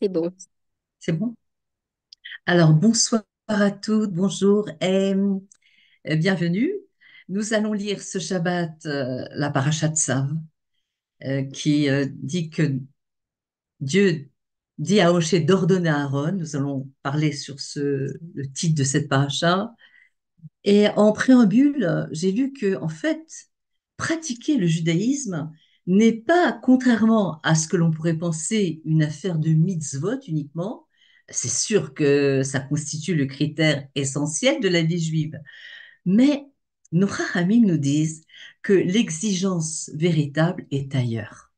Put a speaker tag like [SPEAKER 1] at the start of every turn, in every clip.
[SPEAKER 1] C'est bon.
[SPEAKER 2] C'est bon? Alors, bonsoir à toutes, bonjour et bienvenue. Nous allons lire ce Shabbat la Parashat Tzav, qui dit que Dieu dit à Moshe d'ordonner à Aaron. Nous allons parler sur le titre de cette paracha. Et en préambule, j'ai lu que, en fait, pratiquer le judaïsme n'est pas, contrairement à ce que l'on pourrait penser, une affaire de mitzvot uniquement. C'est sûr que ça constitue le critère essentiel de la vie juive. Mais nos Chachamim nous disent que l'exigence véritable est ailleurs.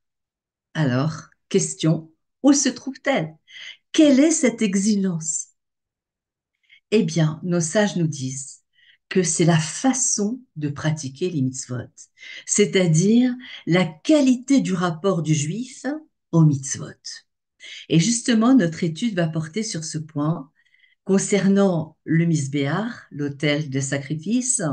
[SPEAKER 2] Alors, question, où se trouve-t-elle? Quelle est cette exigence? Eh bien, nos sages nous disent que c'est la façon de pratiquer les mitzvot, c'est-à-dire la qualité du rapport du juif aux mitzvot. Et justement, notre étude va porter sur ce point concernant le misbéach, l'autel de sacrifice,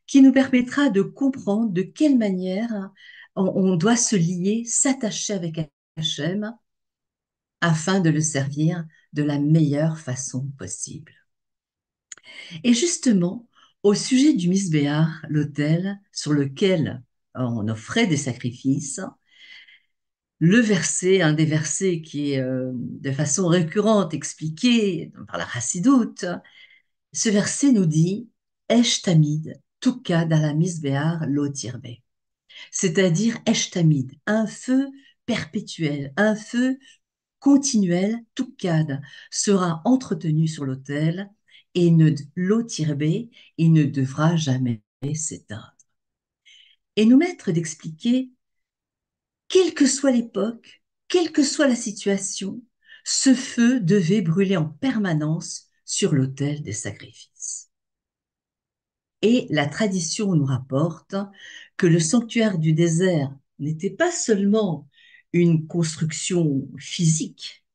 [SPEAKER 2] qui nous permettra de comprendre de quelle manière on doit se lier, s'attacher avec Hachem afin de le servir de la meilleure façon possible. Et justement, au sujet du Misbéach, l'autel sur lequel on offrait des sacrifices, le verset, un des versets qui est de façon récurrente expliqué par la Chassidoute, ce verset nous dit Esh tamid, tukad ala misbéach lo tirbe. C'est-à-dire Esh tamid, un feu perpétuel, un feu continuel, tukad, sera entretenu sur l'autel et ne l'eau tirbe, il ne devra jamais s'éteindre. Et nous mettre d'expliquer, quelle que soit l'époque, quelle que soit la situation, ce feu devait brûler en permanence sur l'autel des sacrifices. Et la tradition nous rapporte que le sanctuaire du désert n'était pas seulement une construction physique,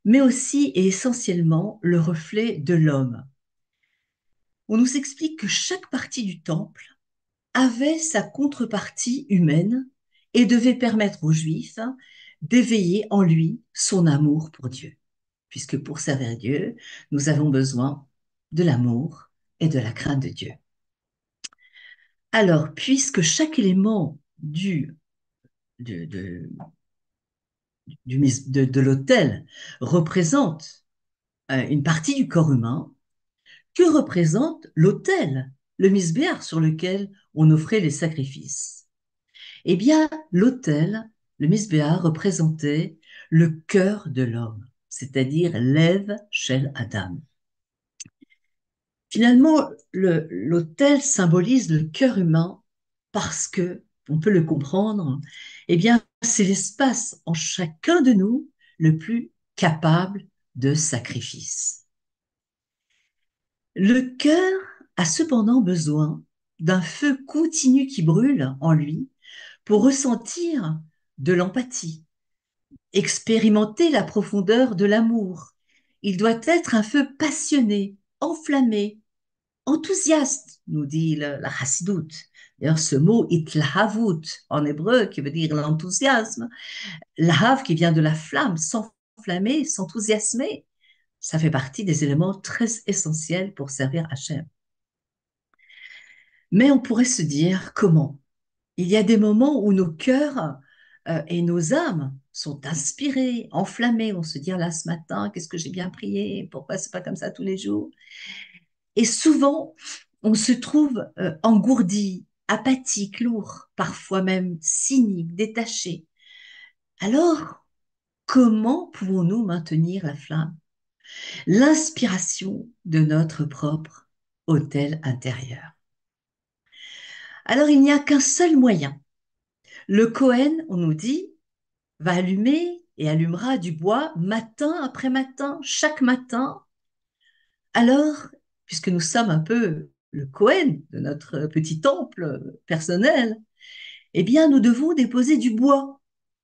[SPEAKER 2] mais aussi et essentiellement le reflet de l'homme. On nous explique que chaque partie du temple avait sa contrepartie humaine et devait permettre aux Juifs d'éveiller en lui son amour pour Dieu. Puisque pour servir Dieu, nous avons besoin de l'amour et de la crainte de Dieu. Alors, puisque chaque élément de, de, de l'autel représente une partie du corps humain, que représente l'autel, le misbéach sur lequel on offrait les sacrifices? Eh bien, l'autel, le misbéach, représentait le cœur de l'homme, c'est-à-dire l'Ève Shel Adam. Finalement, l'autel symbolise le cœur humain parce que, on peut le comprendre, eh bien, c'est l'espace en chacun de nous le plus capable de sacrifice. Le cœur a cependant besoin d'un feu continu qui brûle en lui pour ressentir de l'empathie, expérimenter la profondeur de l'amour. Il doit être un feu passionné, enflammé, enthousiaste, nous dit la Chassidoute. D'ailleurs, ce mot itlahavut en hébreu, qui veut dire l'enthousiasme, lahav qui vient de la flamme, s'enflammer, s'enthousiasmer, ça fait partie des éléments très essentiels pour servir Hachem. Mais on pourrait se dire comment? Il y a des moments où nos cœurs et nos âmes sont inspirés, enflammés. On se dit, ah là, ce matin, qu'est-ce que j'ai bien prié? Pourquoi c'est pas comme ça tous les jours? Et souvent, on se trouve engourdi, apathique, lourd, parfois même cynique, détaché. Alors, comment pouvons-nous maintenir la flamme, l'inspiration de notre propre autel intérieur? Alors, il n'y a qu'un seul moyen. Le Cohen, on nous dit, va allumer et allumera du bois matin après matin, chaque matin. Alors, puisque nous sommes un peu le Cohen de notre petit temple personnel, eh bien, nous devons déposer du bois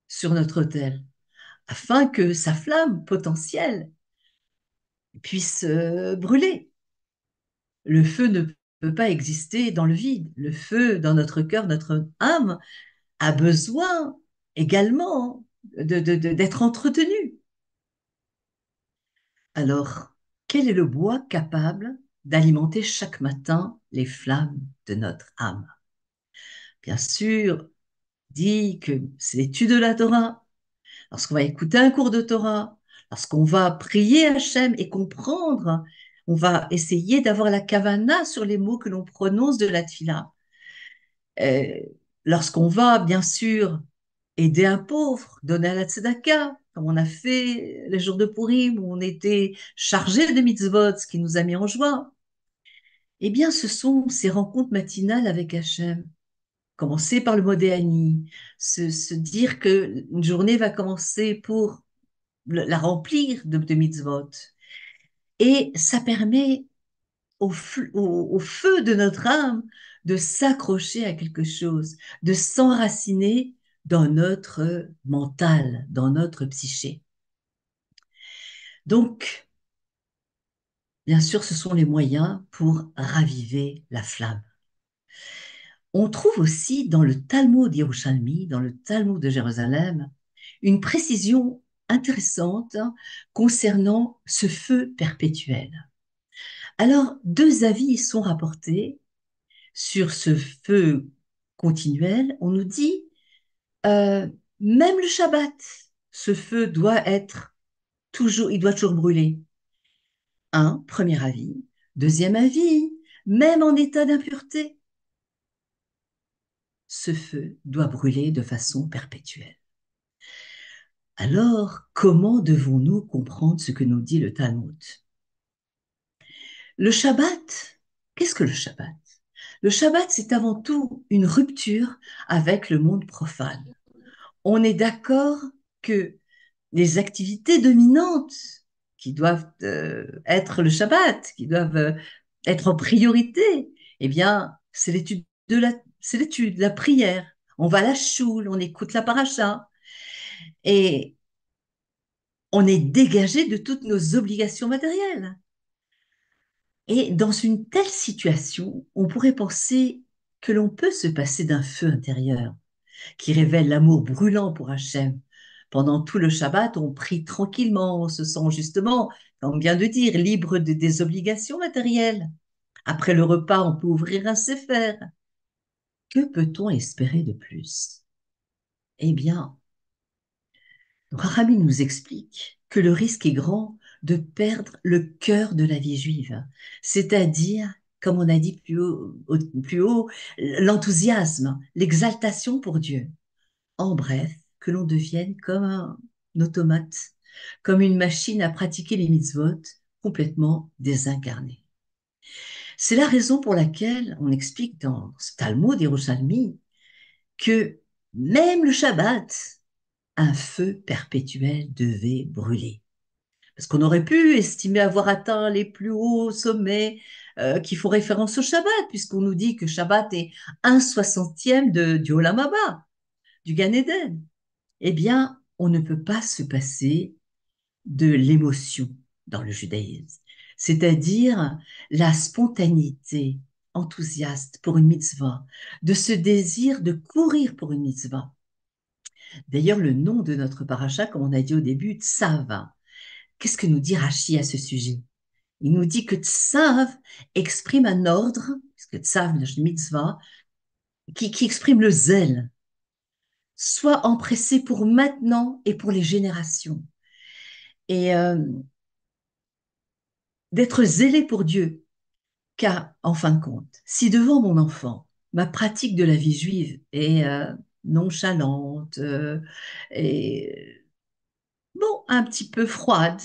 [SPEAKER 2] sur notre autel afin que sa flamme potentielle puisse brûler. Le feu ne peut pas exister dans le vide. Le feu dans notre cœur, notre âme, a besoin également d'être entretenu. Alors, quel est le bois capable d'alimenter chaque matin les flammes de notre âme? Bien sûr, dit que c'est l'étude de la Torah. Lorsqu'on va écouter un cours de Torah, lorsqu'on va prier Hachem et comprendre, on va essayer d'avoir la kavana sur les mots que l'on prononce de la tfila. Euh, Lorsqu'on va, bien sûr, aider un pauvre, donner à la tzedaka, comme on a fait les jours de Purim, où on était chargé de mitzvot, ce qui nous a mis en joie, eh bien, ce sont ces rencontres matinales avec Hachem. Commencer par le Modéani, se dire que une journée va commencer pour la remplir de mitzvot. Et ça permet au feu de notre âme de s'accrocher à quelque chose, de s'enraciner dans notre mental, dans notre psyché. Donc, bien sûr, ce sont les moyens pour raviver la flamme. On trouve aussi dans le Talmud Yerushalmi, dans le Talmud de Jérusalem, une précision intéressante concernant ce feu perpétuel. Alors, deux avis sont rapportés sur ce feu continuel. On nous dit, euh, même le Shabbat, ce feu doit être toujours, il doit toujours brûler. Un, premier avis. Deuxième avis, même en état d'impureté, ce feu doit brûler de façon perpétuelle. Alors, comment devons-nous comprendre ce que nous dit le Talmud? Le Shabbat, qu'est-ce que le Shabbat? Le Shabbat, c'est avant tout une rupture avec le monde profane. On est d'accord que les activités dominantes qui doivent être le Shabbat, qui doivent être en priorité, eh bien, c'est l'étude, la prière. On va à la choule, on écoute la paracha et on est dégagé de toutes nos obligations matérielles. Et dans une telle situation, on pourrait penser que l'on peut se passer d'un feu intérieur qui révèle l'amour brûlant pour Hachem. Pendant tout le Shabbat, on prie tranquillement, on se sent justement, comme on vient de dire, libre des obligations matérielles. Après le repas, on peut ouvrir un sefer. Que peut-on espérer de plus? Eh bien, Rami nous explique que le risque est grand de perdre le cœur de la vie juive, c'est-à-dire, comme on a dit plus haut, l'enthousiasme, l'exaltation pour Dieu. En bref, que l'on devienne comme un automate, comme une machine à pratiquer les mitzvot complètement désincarnée. C'est la raison pour laquelle on explique dans ce Talmud Yerushalmi que même le Shabbat, un feu perpétuel devait brûler. Parce qu'on aurait pu estimer avoir atteint les plus hauts sommets qui font référence au Shabbat, puisqu'on nous dit que Shabbat est un soixantième du Olam Haba, du Gan Eden. Eh bien, on ne peut pas se passer de l'émotion dans le judaïsme, c'est-à-dire la spontanéité enthousiaste pour une mitzvah, de ce désir de courir pour une mitzvah. D'ailleurs, le nom de notre paracha, comme on a dit au début, Tsav. Qu'est-ce que nous dit Rashi à ce sujet? Il nous dit que Tsav exprime un ordre, puisque Tsav, la mitzvah, qui exprime le zèle. Sois empressé pour maintenant et pour les générations. Et d'être zélé pour Dieu. Car, en fin de compte, si devant mon enfant, ma pratique de la vie juive est nonchalante et, bon, un petit peu froide,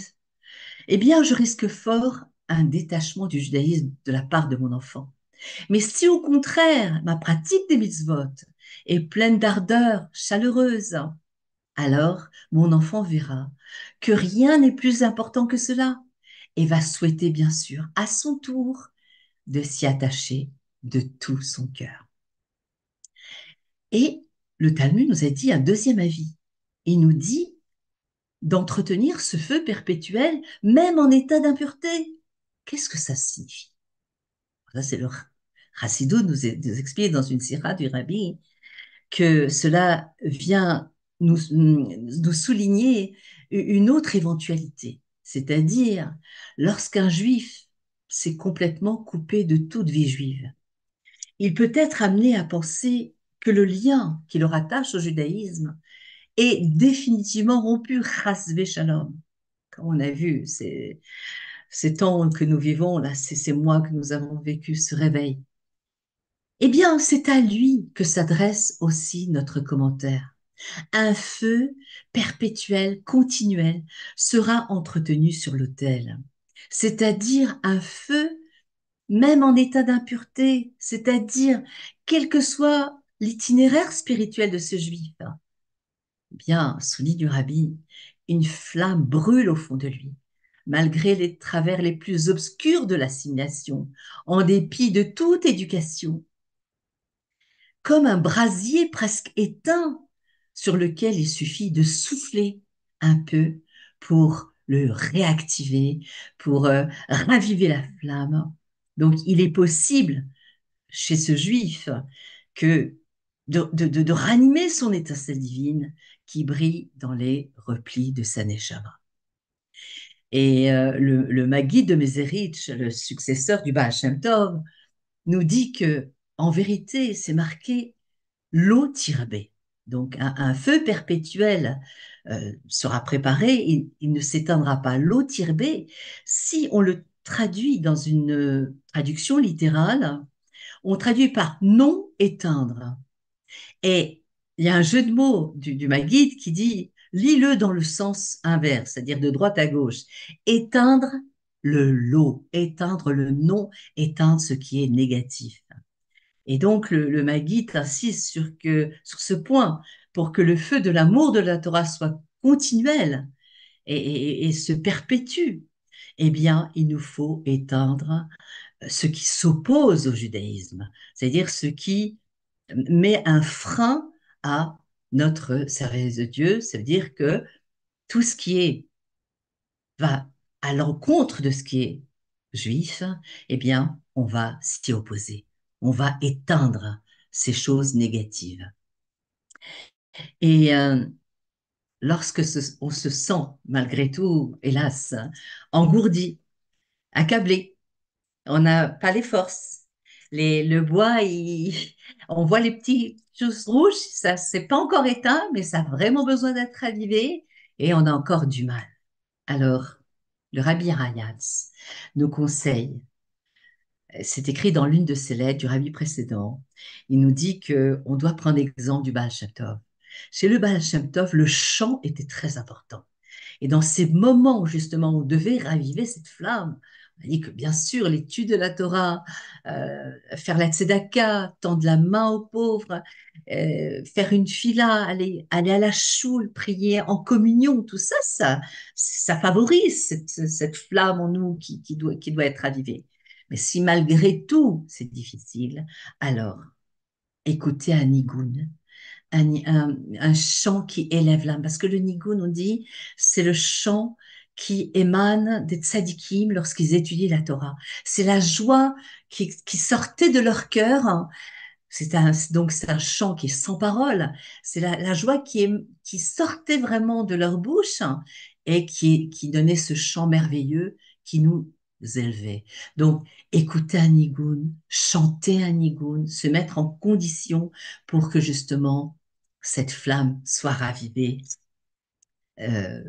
[SPEAKER 2] eh bien, je risque fort un détachement du judaïsme de la part de mon enfant. Mais si au contraire, ma pratique des mitzvot est pleine d'ardeur chaleureuse, alors mon enfant verra que rien n'est plus important que cela et va souhaiter, bien sûr, à son tour, de s'y attacher de tout son cœur. Et le Talmud nous a dit un deuxième avis. Il nous dit d'entretenir ce feu perpétuel, même en état d'impureté. Qu'est-ce que ça signifie? Ça, c'est le Chassidou nous explique dans une sira du Rabbi que cela vient nous souligner une autre éventualité. c'est-à-dire lorsqu'un juif s'est complètement coupé de toute vie juive. Il peut être amené à penser que le lien qui le rattache au judaïsme est définitivement rompu, chas shalom. Comme on a vu, ces temps que nous vivons, là, ces mois que nous avons vécu se réveillent. Eh bien, c'est à lui que s'adresse aussi notre commentaire. Un feu perpétuel, continuel, sera entretenu sur l'autel, c'est-à-dire un feu même en état d'impureté, c'est-à-dire quel que soit l'itinéraire spirituel de ce juif. Eh bien, souligne du rabbi, une flamme brûle au fond de lui, malgré les travers les plus obscurs de l'assimilation, en dépit de toute éducation, comme un brasier presque éteint sur lequel il suffit de souffler un peu pour le réactiver, pour raviver la flamme. Donc, il est possible chez ce juif que de ranimer son étincelle divine qui brille dans les replis de sa neshama. Et le Maguide de Mézérich, le successeur du Baal Shem Tov, nous dit que en vérité, c'est marqué l'eau tirbée. Donc un feu perpétuel sera préparé, il ne s'éteindra pas. L'eau tirbée, si on le traduit dans une traduction littérale, on traduit par non éteindre. Et il y a un jeu de mots du Maguide qui dit lis-le dans le sens inverse, c'est-à-dire de droite à gauche. Éteindre le lot, éteindre le non, éteindre ce qui est négatif. Et donc le Maguide insiste sur ce point pour que le feu de l'amour de la Torah soit continuel et se perpétue. Eh bien, il nous faut éteindre ce qui s'oppose au judaïsme, c'est-à-dire ce qui met un frein à notre service de Dieu. Ça veut dire que tout ce qui va à l'encontre de ce qui est juif, eh bien, on va s'y opposer. On va éteindre ces choses négatives. Et lorsque on se sent, malgré tout, hélas, engourdi, accablé, on n'a pas les forces. Le bois, on voit les petites choses rouges, ça c'est pas encore éteint, mais ça a vraiment besoin d'être ravivé et on a encore du mal. Alors, le Rabbi Rayatz nous conseille, c'est écrit dans l'une de ses lettres du Rabbi précédent, il nous dit que on doit prendre l'exemple du Baal Shem Tov. Chez le Baal Shem Tov, le chant était très important. Et dans ces moments où justement on devait raviver cette flamme, on a dit que bien sûr l'étude de la Torah, faire la tzedaka, tendre la main aux pauvres, faire une fila, aller à la choule, prier en communion, tout ça, ça favorise cette flamme en nous qui doit être ravivée. Mais si malgré tout c'est difficile, alors écoutez un nigoun, un chant qui élève l'âme. Parce que le nigoun, on dit, c'est le chant qui émane des tzadikim lorsqu'ils étudient la Torah. C'est la joie qui sortait de leur cœur. Donc c'est un chant qui est sans parole. C'est la joie qui sortait vraiment de leur bouche et qui donnait ce chant merveilleux qui nous élevait. Donc écouter un nigoun, chanter un nigoun, se mettre en condition pour que justement cette flamme soit ravivée euh,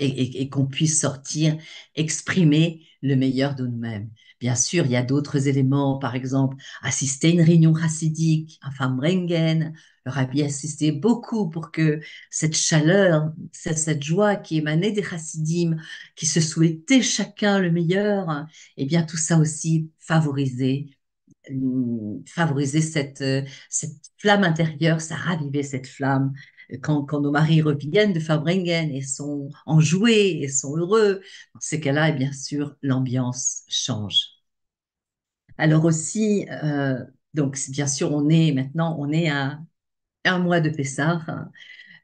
[SPEAKER 2] et qu'on puisse sortir, exprimer le meilleur de nous-mêmes. Bien sûr, il y a d'autres éléments, par exemple, assister à une réunion chassidique, un Famrengen, le rabbi assistait beaucoup pour que cette chaleur, cette joie qui émanait des chassidim, qui se souhaitaient chacun le meilleur, eh bien tout ça aussi favoriser cette flamme intérieure, ça ravivait cette flamme. Quand nos maris reviennent de Fabringen et sont enjoués et sont heureux, dans ces cas-là, et bien sûr, l'ambiance change. Alors aussi, donc bien sûr, on est à un mois de Pessah, hein.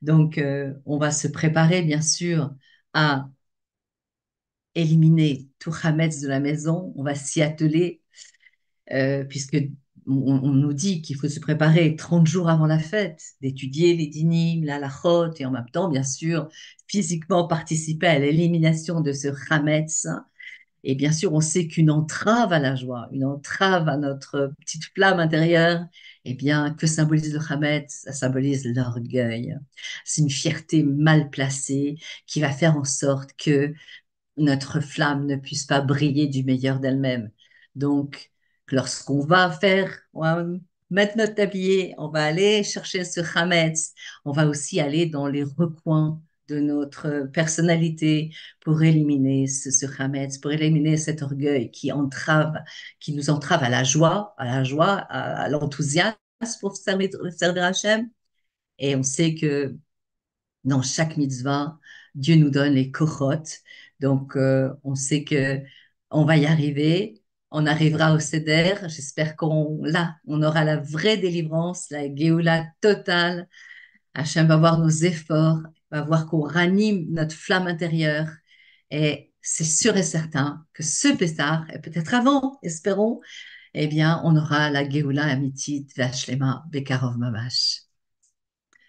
[SPEAKER 2] Donc on va se préparer bien sûr à éliminer tout Hametz de la maison. On va s'y atteler puisque on nous dit qu'il faut se préparer 30 jours avant la fête, d'étudier les dynimes, la halachot, et en même temps, bien sûr, physiquement participer à l'élimination de ce chametz. Et bien sûr, on sait qu'une entrave à la joie, une entrave à notre petite flamme intérieure, eh bien, que symbolise le chametz? Ça symbolise l'orgueil. C'est une fierté mal placée qui va faire en sorte que notre flamme ne puisse pas briller du meilleur d'elle-même. Donc, lorsqu'on va faire, on va mettre notre tablier, on va aller chercher ce chametz, on va aussi aller dans les recoins de notre personnalité pour éliminer ce chametz, pour éliminer cet orgueil qui nous entrave à l'enthousiasme pour servir Hachem. Et on sait que dans chaque mitzvah, Dieu nous donne les kochot. Donc, on sait que on va y arriver. On arrivera au Seder. J'espère qu'on là, on aura la vraie délivrance, la Géoula totale. Hachem va voir nos efforts, va voir qu'on ranime notre flamme intérieure. Et c'est sûr et certain que ce Pessah, et peut-être avant, espérons, eh bien, on aura la Géoula Amitit V'Ashlema Bekarov Mamash.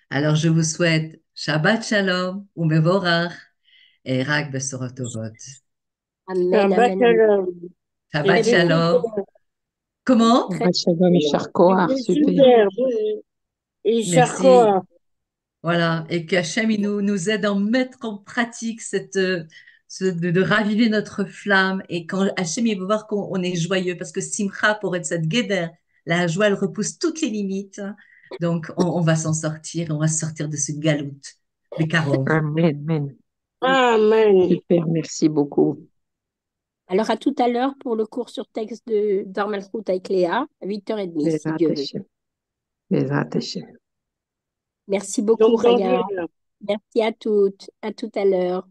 [SPEAKER 2] Alors, je vous souhaite Shabbat Shalom ou Mevorach et Rak Besorot Tovot.
[SPEAKER 1] Amen,
[SPEAKER 3] Shabbat
[SPEAKER 1] amen, amen.
[SPEAKER 3] shalom.
[SPEAKER 2] Shabbat
[SPEAKER 1] Très
[SPEAKER 3] C'était
[SPEAKER 1] beau,
[SPEAKER 2] Shalom.
[SPEAKER 3] super.
[SPEAKER 2] Comment?
[SPEAKER 1] très
[SPEAKER 4] Shabbat יישר כוח,
[SPEAKER 3] C'était
[SPEAKER 4] super.
[SPEAKER 3] super. Et
[SPEAKER 2] Merci.
[SPEAKER 3] Charcoa.
[SPEAKER 2] Voilà. Et qu'Hachem il nous aide à mettre en pratique de raviver notre flamme. Et quand Hachem il veut voir qu'on est joyeux, parce que Simcha pour être cette guédère, la joie elle repousse toutes les limites. Donc on va s'en sortir, on va sortir de ce galoute. Bekarov.
[SPEAKER 4] Amen, amen.
[SPEAKER 3] Amen.
[SPEAKER 4] Super, merci beaucoup.
[SPEAKER 1] Alors, à tout à l'heure pour le cours sur texte de Darmalchut avec Léa, à 8h30, si
[SPEAKER 4] Bezrat
[SPEAKER 1] Dieu veut.
[SPEAKER 4] Hashem. Bezrat Hashem.
[SPEAKER 1] Merci beaucoup,
[SPEAKER 3] Donc, dans
[SPEAKER 1] Raya.
[SPEAKER 3] 2 heures.
[SPEAKER 1] Merci à toutes. À tout à l'heure.